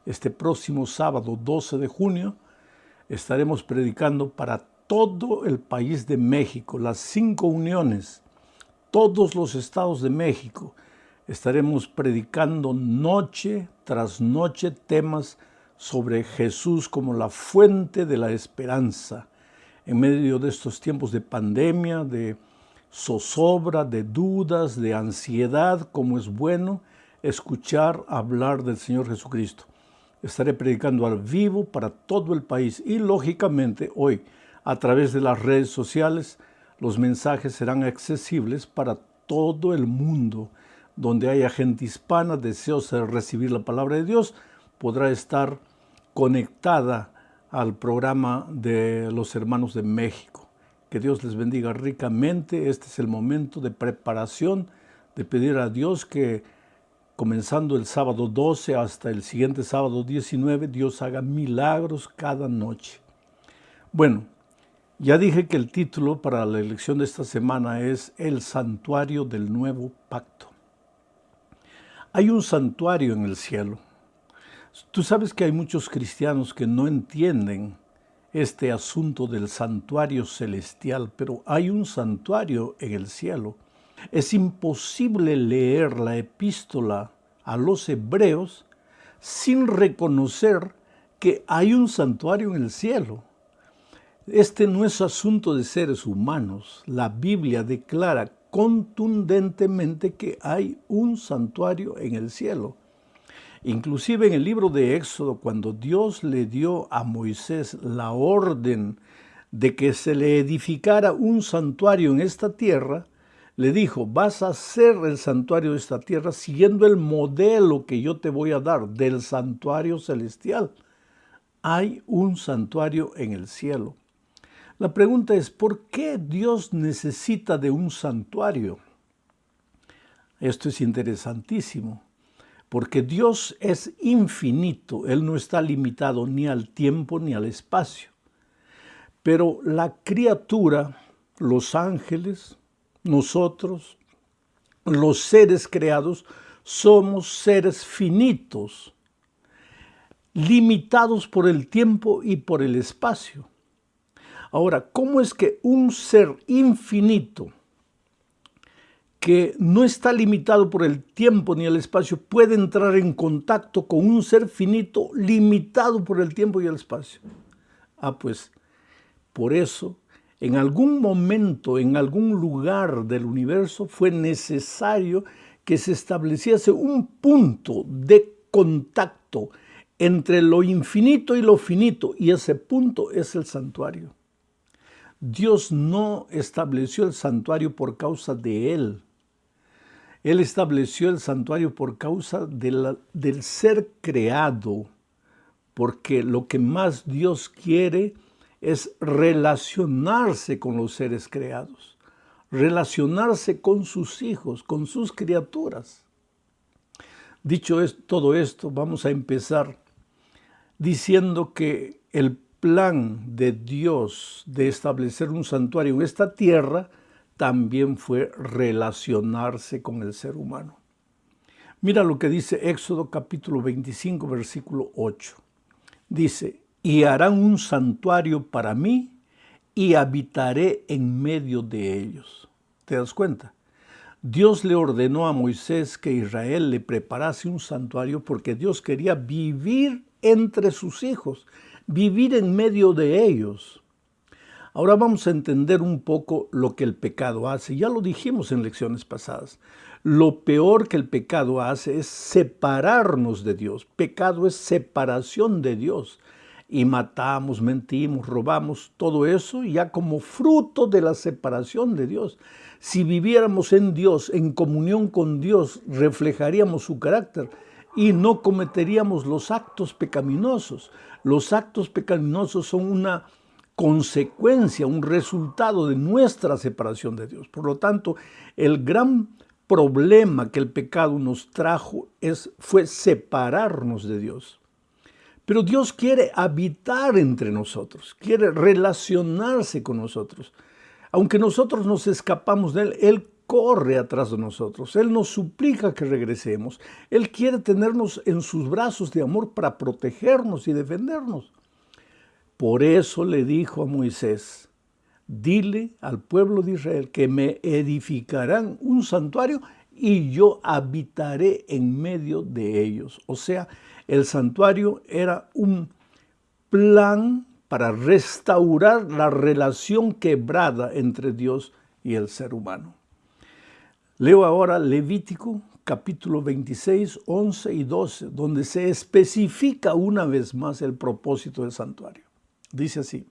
Este próximo sábado 12 de junio estaremos predicando para todo el país de México, las 5 uniones, todos los estados de México. Estaremos predicando noche tras noche temas sobre Jesús como la fuente de la esperanza. En medio de estos tiempos de pandemia, de zozobra, de dudas, de ansiedad, como es bueno escuchar hablar del Señor Jesucristo. Estaré predicando al vivo para todo el país y lógicamente hoy a través de las redes sociales los mensajes serán accesibles para todo el mundo. Donde haya gente hispana deseosa de recibir la palabra de Dios, podrá estar conectada al programa de los hermanos de México. Que Dios les bendiga ricamente. Este es el momento de preparación, de pedir a Dios que comenzando el sábado 12 hasta el siguiente sábado 19, Dios haga milagros cada noche. Bueno, ya dije que el título para la lección de esta semana es El Santuario del Nuevo Pacto. Hay un santuario en el cielo. Tú sabes que hay muchos cristianos que no entienden este asunto del santuario celestial, pero hay un santuario en el cielo. Es imposible leer la epístola a los hebreos sin reconocer que hay un santuario en el cielo. Este no es asunto de seres humanos. La Biblia declara contundentemente que hay un santuario en el cielo. Inclusive en el libro de Éxodo, cuando Dios le dio a Moisés la orden de que se le edificara un santuario en esta tierra, le dijo, vas a hacer el santuario de esta tierra siguiendo el modelo que yo te voy a dar del santuario celestial. Hay un santuario en el cielo. La pregunta es, ¿por qué Dios necesita de un santuario? Esto es interesantísimo, porque Dios es infinito, Él no está limitado ni al tiempo ni al espacio. Pero la criatura, los ángeles, nosotros, los seres creados, somos seres finitos, limitados por el tiempo y por el espacio. Ahora, ¿cómo es que un ser infinito que no está limitado por el tiempo ni el espacio puede entrar en contacto con un ser finito limitado por el tiempo y el espacio? Pues por eso, en algún momento, en algún lugar del universo, fue necesario que se estableciese un punto de contacto entre lo infinito y lo finito, y ese punto es el santuario. Dios no estableció el santuario por causa de Él. Él estableció el santuario por causa del ser creado, porque lo que más Dios quiere es relacionarse con los seres creados, relacionarse con sus hijos, con sus criaturas. Dicho todo esto, vamos a empezar diciendo que el plan de Dios de establecer un santuario en esta tierra también fue relacionarse con el ser humano. Mira lo que dice Éxodo capítulo 25, versículo 8. Dice, y harán un santuario para mí y habitaré en medio de ellos. ¿Te das cuenta? Dios le ordenó a Moisés que Israel le preparase un santuario porque Dios quería vivir entre sus hijos, vivir en medio de ellos. Ahora vamos a entender un poco lo que el pecado hace. Ya lo dijimos en lecciones pasadas. Lo peor que el pecado hace es separarnos de Dios. Pecado es separación de Dios. Y matamos, mentimos, robamos, todo eso ya como fruto de la separación de Dios. Si viviéramos en Dios, en comunión con Dios, reflejaríamos su carácter y no cometeríamos los actos pecaminosos. Los actos pecaminosos son una consecuencia, un resultado de nuestra separación de Dios. Por lo tanto, el gran problema que el pecado nos trajo fue separarnos de Dios. Pero Dios quiere habitar entre nosotros, quiere relacionarse con nosotros. Aunque nosotros nos escapamos de Él, Él corre atrás de nosotros. Él nos suplica que regresemos. Él quiere tenernos en sus brazos de amor para protegernos y defendernos. Por eso le dijo a Moisés, dile al pueblo de Israel que me edificarán un santuario y yo habitaré en medio de ellos. O sea, el santuario era un plan para restaurar la relación quebrada entre Dios y el ser humano. Leo ahora Levítico capítulo 26, 11 y 12, donde se especifica una vez más el propósito del santuario. Dice así,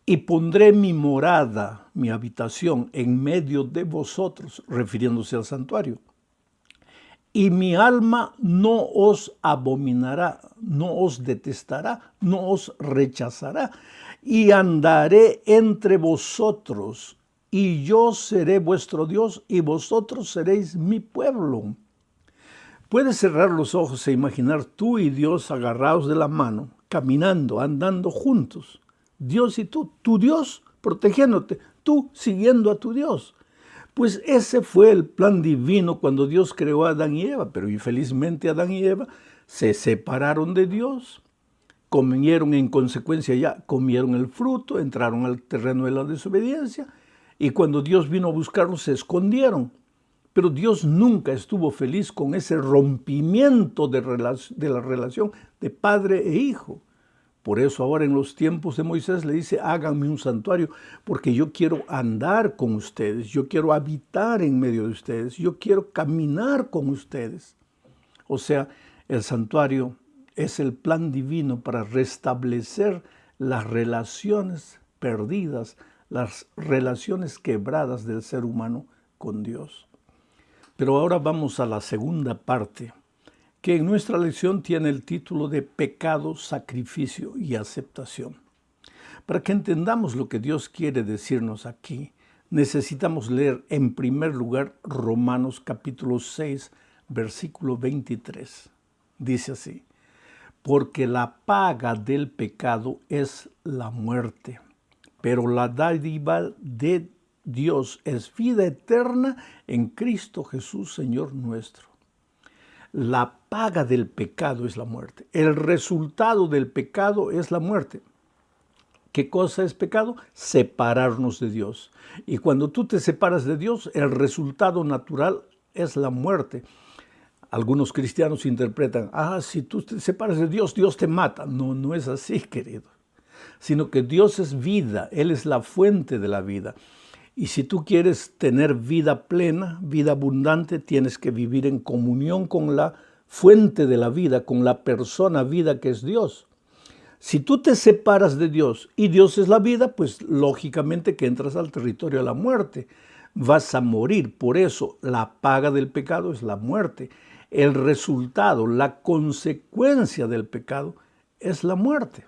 y pondré mi morada, mi habitación en medio de vosotros, refiriéndose al santuario. Y mi alma no os abominará, no os detestará, no os rechazará. Y andaré entre vosotros, y yo seré vuestro Dios, y vosotros seréis mi pueblo. Puedes cerrar los ojos e imaginar tú y Dios agarrados de la mano, caminando, andando juntos. Dios y tú, tu Dios protegiéndote, tú siguiendo a tu Dios. Pues ese fue el plan divino cuando Dios creó a Adán y Eva, pero infelizmente Adán y Eva se separaron de Dios, comieron en consecuencia comieron el fruto, entraron al terreno de la desobediencia y cuando Dios vino a buscarlos se escondieron. Pero Dios nunca estuvo feliz con ese rompimiento de la relación de padre e hijo. Por eso ahora en los tiempos de Moisés le dice, háganme un santuario, porque yo quiero andar con ustedes, yo quiero habitar en medio de ustedes, yo quiero caminar con ustedes. O sea, el santuario es el plan divino para restablecer las relaciones perdidas, las relaciones quebradas del ser humano con Dios. Pero ahora vamos a la segunda parte, que en nuestra lección tiene el título de pecado, sacrificio y aceptación. Para que entendamos lo que Dios quiere decirnos aquí, necesitamos leer en primer lugar Romanos capítulo 6, versículo 23. Dice así, porque la paga del pecado es la muerte, pero la dádiva de Dios es vida eterna en Cristo Jesús, Señor nuestro. La paga del pecado es la muerte. El resultado del pecado es la muerte. ¿Qué cosa es pecado? Separarnos de Dios. Y cuando tú te separas de Dios, el resultado natural es la muerte. Algunos cristianos interpretan, si tú te separas de Dios, Dios te mata. No, no es así, querido. Sino que Dios es vida, Él es la fuente de la vida. Y si tú quieres tener vida plena, vida abundante, tienes que vivir en comunión con la fuente de la vida, con la persona vida que es Dios. Si tú te separas de Dios y Dios es la vida, pues lógicamente que entras al territorio de la muerte. Vas a morir. Por eso la paga del pecado es la muerte. El resultado, la consecuencia del pecado es la muerte.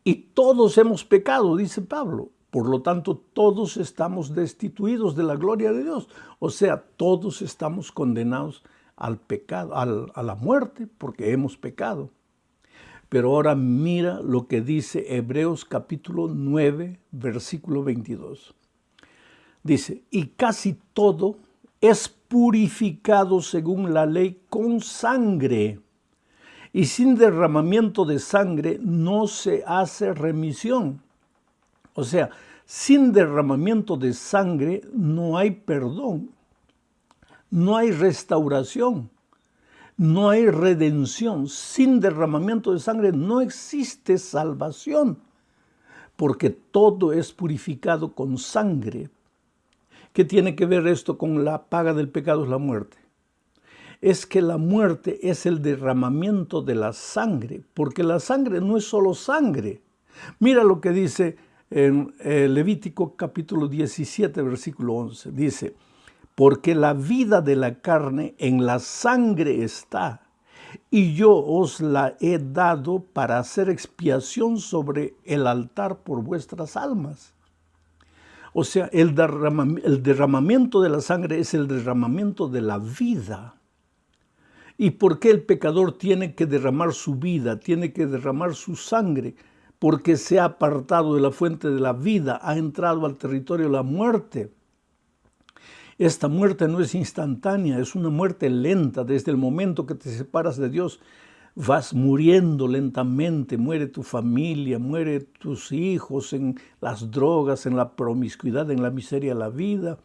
Y todos hemos pecado, dice Pablo. Por lo tanto, todos estamos destituidos de la gloria de Dios. O sea, todos estamos condenados al pecado, a la muerte, porque hemos pecado. Pero ahora mira lo que dice Hebreos capítulo 9, versículo 22. Dice, y casi todo es purificado según la ley con sangre. Y sin derramamiento de sangre no se hace remisión. O sea, sin derramamiento de sangre no hay perdón, no hay restauración, no hay redención. Sin derramamiento de sangre no existe salvación, porque todo es purificado con sangre. ¿Qué tiene que ver esto con la paga del pecado? Es la muerte. Es que la muerte es el derramamiento de la sangre, porque la sangre no es solo sangre. Mira lo que dice en Levítico capítulo 17, versículo 11. Dice, porque la vida de la carne en la sangre está, y yo os la he dado para hacer expiación sobre el altar por vuestras almas. O sea, el derramamiento de la sangre es el derramamiento de la vida. ¿Y por qué el pecador tiene que derramar su vida, tiene que derramar su sangre? Porque se ha apartado de la fuente de la vida, ha entrado al territorio de la muerte. Esta muerte no es instantánea, es una muerte lenta. Desde el momento que te separas de Dios, vas muriendo lentamente. Muere tu familia, muere tus hijos en las drogas, en la promiscuidad, en la miseria de la vida.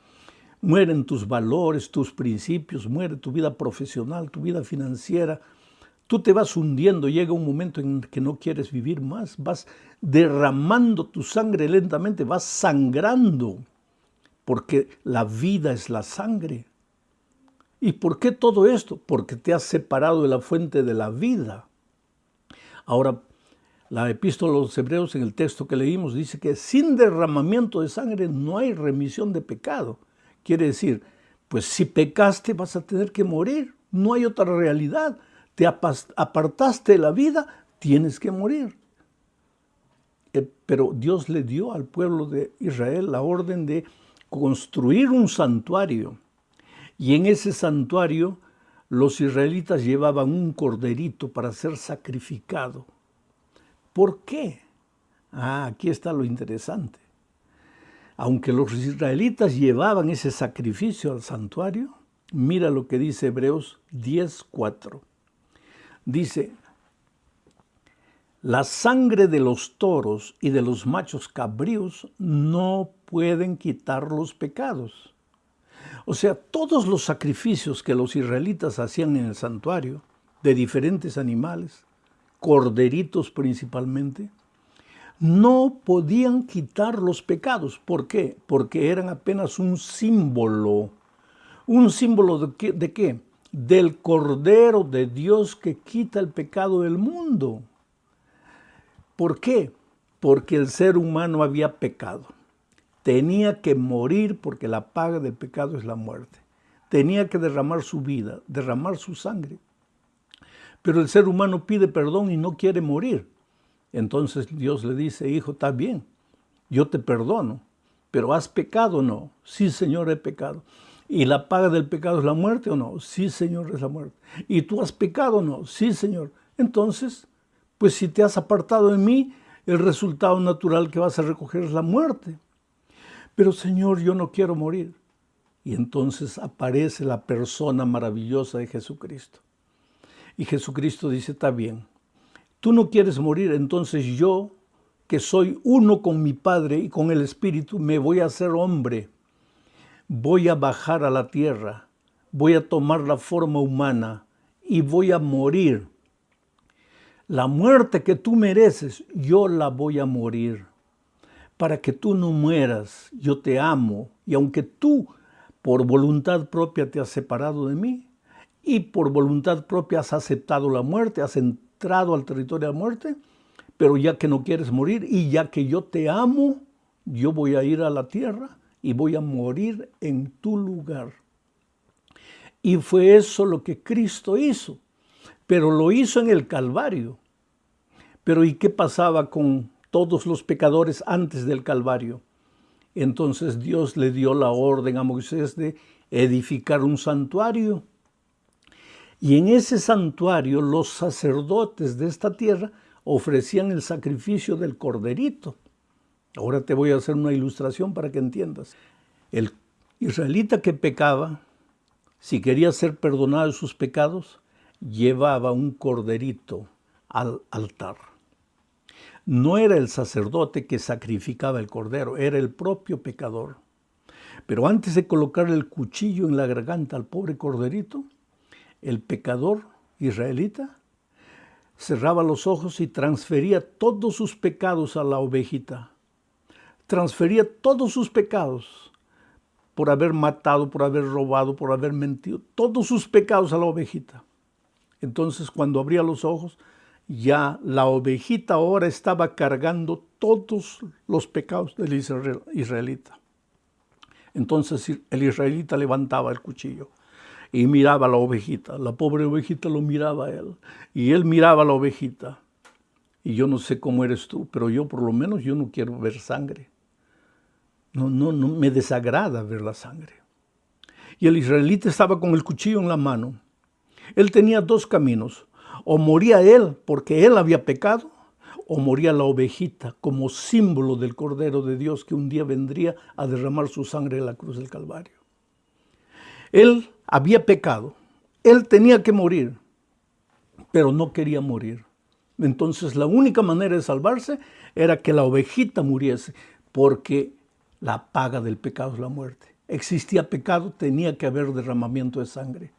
Mueren tus valores, tus principios, muere tu vida profesional, tu vida financiera. Tú te vas hundiendo, llega un momento en que no quieres vivir más, vas derramando tu sangre lentamente, vas sangrando, porque la vida es la sangre. ¿Y por qué todo esto? Porque te has separado de la fuente de la vida. Ahora, la epístola a los Hebreos, en el texto que leímos, dice que sin derramamiento de sangre no hay remisión de pecado. Quiere decir, pues si pecaste vas a tener que morir, no hay otra realidad. Te apartaste de la vida, tienes que morir. Pero Dios le dio al pueblo de Israel la orden de construir un santuario. Y en ese santuario los israelitas llevaban un corderito para ser sacrificado. ¿Por qué? Aquí está lo interesante. Aunque los israelitas llevaban ese sacrificio al santuario, mira lo que dice Hebreos 10:4. Dice, la sangre de los toros y de los machos cabríos no pueden quitar los pecados. O sea, todos los sacrificios que los israelitas hacían en el santuario, de diferentes animales, corderitos principalmente, no podían quitar los pecados. ¿Por qué? Porque eran apenas un símbolo. ¿Un símbolo de qué? Del Cordero de Dios que quita el pecado del mundo. ¿Por qué? Porque el ser humano había pecado. Tenía que morir porque la paga del pecado es la muerte. Tenía que derramar su vida, derramar su sangre. Pero el ser humano pide perdón y no quiere morir. Entonces Dios le dice, hijo, está bien, yo te perdono, pero ¿has pecado o no? Sí, Señor, he pecado. ¿Y la paga del pecado es la muerte o no? Sí, Señor, es la muerte. ¿Y tú has pecado o no? Sí, Señor. Entonces, pues si te has apartado de mí, el resultado natural que vas a recoger es la muerte. Pero Señor, yo no quiero morir. Y entonces aparece la persona maravillosa de Jesucristo. Y Jesucristo dice, está bien, tú no quieres morir, entonces yo, que soy uno con mi Padre y con el Espíritu, me voy a hacer hombre. Voy a bajar a la tierra, voy a tomar la forma humana y voy a morir. La muerte que tú mereces, yo la voy a morir. Para que tú no mueras, yo te amo. Y aunque tú por voluntad propia te has separado de mí y por voluntad propia has aceptado la muerte, has entrado al territorio de la muerte, pero ya que no quieres morir y ya que yo te amo, yo voy a ir a la tierra y voy a morir en tu lugar. Y fue eso lo que Cristo hizo, pero lo hizo en el Calvario. Pero ¿y qué pasaba con todos los pecadores antes del Calvario? Entonces Dios le dio la orden a Moisés de edificar un santuario. Y en ese santuario los sacerdotes de esta tierra ofrecían el sacrificio del corderito. Ahora te voy a hacer una ilustración para que entiendas. El israelita que pecaba, si quería ser perdonado de sus pecados, llevaba un corderito al altar. No era el sacerdote que sacrificaba el cordero, era el propio pecador. Pero antes de colocar el cuchillo en la garganta al pobre corderito, el pecador israelita cerraba los ojos y transfería todos sus pecados a la ovejita. Transfería todos sus pecados por haber matado, por haber robado, por haber mentido, todos sus pecados a la ovejita. Entonces, cuando abría los ojos, ya la ovejita ahora estaba cargando todos los pecados del israelita. Entonces el israelita levantaba el cuchillo y miraba a la ovejita. La pobre ovejita lo miraba a él y él miraba a la ovejita. Y yo no sé cómo eres tú, pero yo por lo menos yo no quiero ver sangre. No me desagrada ver la sangre. Y el israelita estaba con el cuchillo en la mano. Él tenía dos caminos. O moría él porque él había pecado, o moría la ovejita como símbolo del Cordero de Dios que un día vendría a derramar su sangre en la cruz del Calvario. Él había pecado, él tenía que morir, pero no quería morir. Entonces la única manera de salvarse era que la ovejita muriese, porque la paga del pecado es la muerte. Existía pecado, tenía que haber derramamiento de sangre.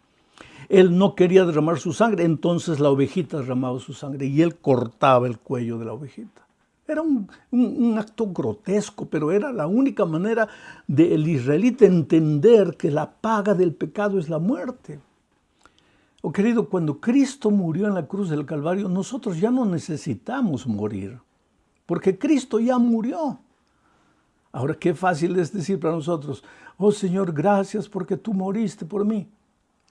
Él no quería derramar su sangre, entonces la ovejita derramaba su sangre y él cortaba el cuello de la ovejita. Era un acto grotesco, pero era la única manera del israelita entender que la paga del pecado es la muerte. Oh querido, cuando Cristo murió en la cruz del Calvario, nosotros ya no necesitamos morir, porque Cristo ya murió. Ahora, qué fácil es decir para nosotros, oh Señor, gracias porque tú moriste por mí.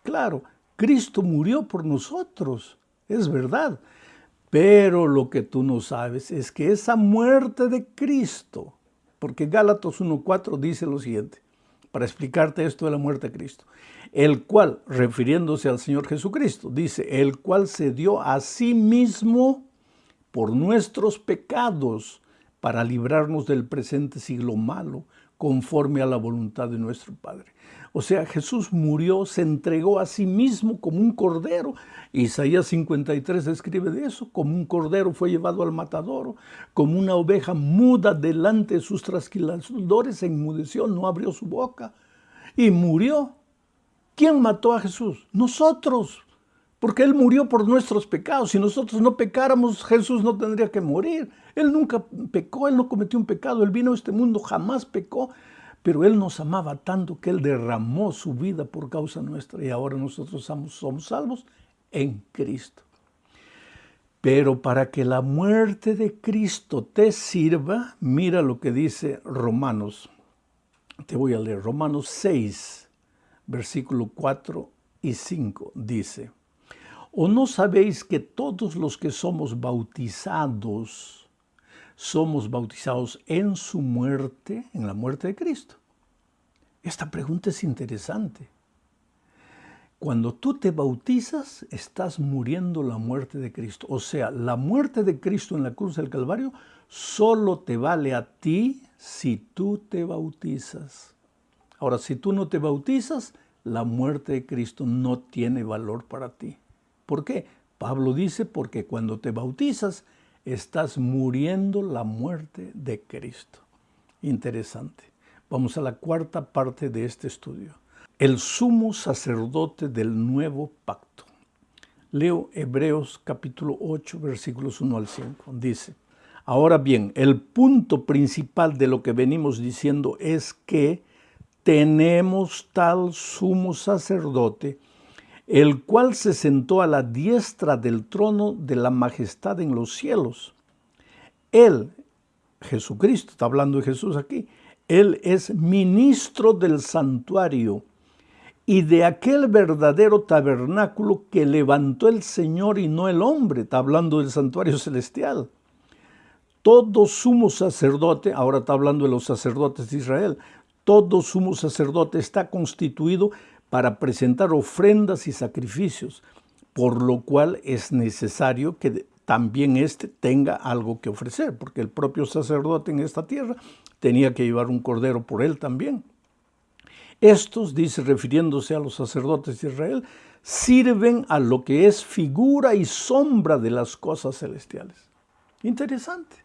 Claro, Cristo murió por nosotros, es verdad. Pero lo que tú no sabes es que esa muerte de Cristo, porque Gálatas 1:4 dice lo siguiente, para explicarte esto de la muerte de Cristo, el cual, refiriéndose al Señor Jesucristo, dice, el cual se dio a sí mismo por nuestros pecados para librarnos del presente siglo malo, conforme a la voluntad de nuestro Padre. O sea, Jesús murió, se entregó a sí mismo como un cordero. Isaías 53 escribe de eso, como un cordero fue llevado al matadero, como una oveja muda delante de sus trasquiladores, se enmudeció, no abrió su boca y murió. ¿Quién mató a Jesús? Nosotros, porque Él murió por nuestros pecados. Si nosotros no pecáramos, Jesús no tendría que morir. Él nunca pecó, Él no cometió un pecado, Él vino a este mundo, jamás pecó, pero Él nos amaba tanto que Él derramó su vida por causa nuestra y ahora nosotros somos salvos en Cristo. Pero para que la muerte de Cristo te sirva, mira lo que dice Romanos. Te voy a leer, Romanos 6, versículo 4 y 5, dice, ¿o no sabéis que todos los que somos bautizados en su muerte, en la muerte de Cristo? Esta pregunta es interesante. Cuando tú te bautizas, estás muriendo la muerte de Cristo. O sea, la muerte de Cristo en la cruz del Calvario solo te vale a ti si tú te bautizas. Ahora, si tú no te bautizas, la muerte de Cristo no tiene valor para ti. ¿Por qué? Pablo dice, porque cuando te bautizas, estás muriendo la muerte de Cristo. Interesante. Vamos a la cuarta parte de este estudio. El sumo sacerdote del nuevo pacto. Leo Hebreos capítulo 8, versículos 1 al 5. Dice, ahora bien, el punto principal de lo que venimos diciendo es que tenemos tal sumo sacerdote, el cual se sentó a la diestra del trono de la majestad en los cielos. Él, Jesucristo, está hablando de Jesús aquí, Él es ministro del santuario y de aquel verdadero tabernáculo que levantó el Señor y no el hombre. Está hablando del santuario celestial. Todo sumo sacerdote, ahora está hablando de los sacerdotes de Israel, todo sumo sacerdote está constituido para presentar ofrendas y sacrificios, por lo cual es necesario que también éste tenga algo que ofrecer, porque el propio sacerdote en esta tierra tenía que llevar un cordero por él también. Estos, dice, refiriéndose a los sacerdotes de Israel, sirven a lo que es figura y sombra de las cosas celestiales. Interesante.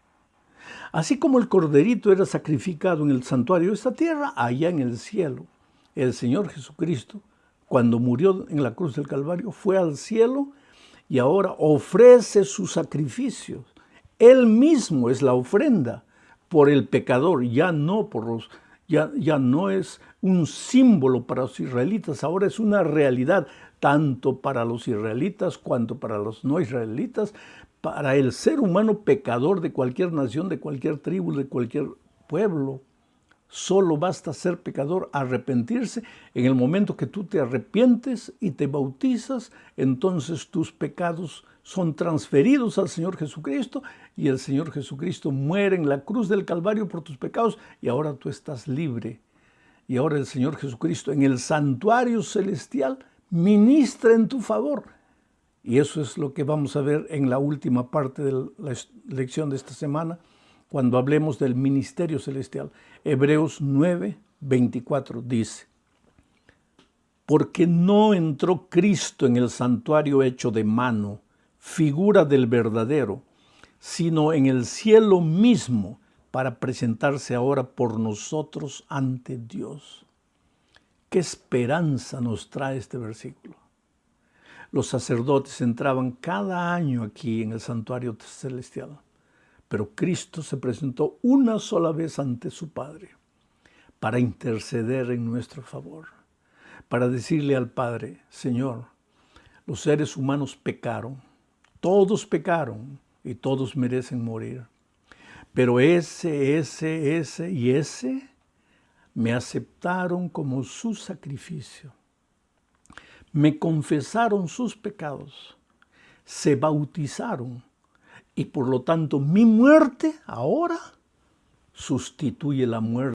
Así como el corderito era sacrificado en el santuario de esta tierra, allá en el cielo, el Señor Jesucristo, cuando murió en la cruz del Calvario, fue al cielo y ahora ofrece sus sacrificios. Él mismo es la ofrenda por el pecador, ya no es un símbolo para los israelitas, ahora es una realidad tanto para los israelitas cuanto para los no israelitas, para el ser humano pecador de cualquier nación, de cualquier tribu, de cualquier pueblo. Solo basta ser pecador, arrepentirse. En el momento que tú te arrepientes y te bautizas, entonces tus pecados son transferidos al Señor Jesucristo y el Señor Jesucristo muere en la cruz del Calvario por tus pecados y ahora tú estás libre. Y ahora el Señor Jesucristo en el santuario celestial ministra en tu favor. Y eso es lo que vamos a ver en la última parte de la lección de esta semana, cuando hablemos del ministerio celestial. Hebreos 9, 24 dice, porque no entró Cristo en el santuario hecho de mano, figura del verdadero, sino en el cielo mismo, para presentarse ahora por nosotros ante Dios. ¿Qué esperanza nos trae este versículo? Los sacerdotes entraban cada año aquí en el santuario celestial, pero Cristo se presentó una sola vez ante su Padre para interceder en nuestro favor, para decirle al Padre: Señor, los seres humanos pecaron, todos pecaron y todos merecen morir, pero ese y ese me aceptaron como su sacrificio. Me confesaron sus pecados, se bautizaron y por lo tanto mi muerte ahora sustituye la muerte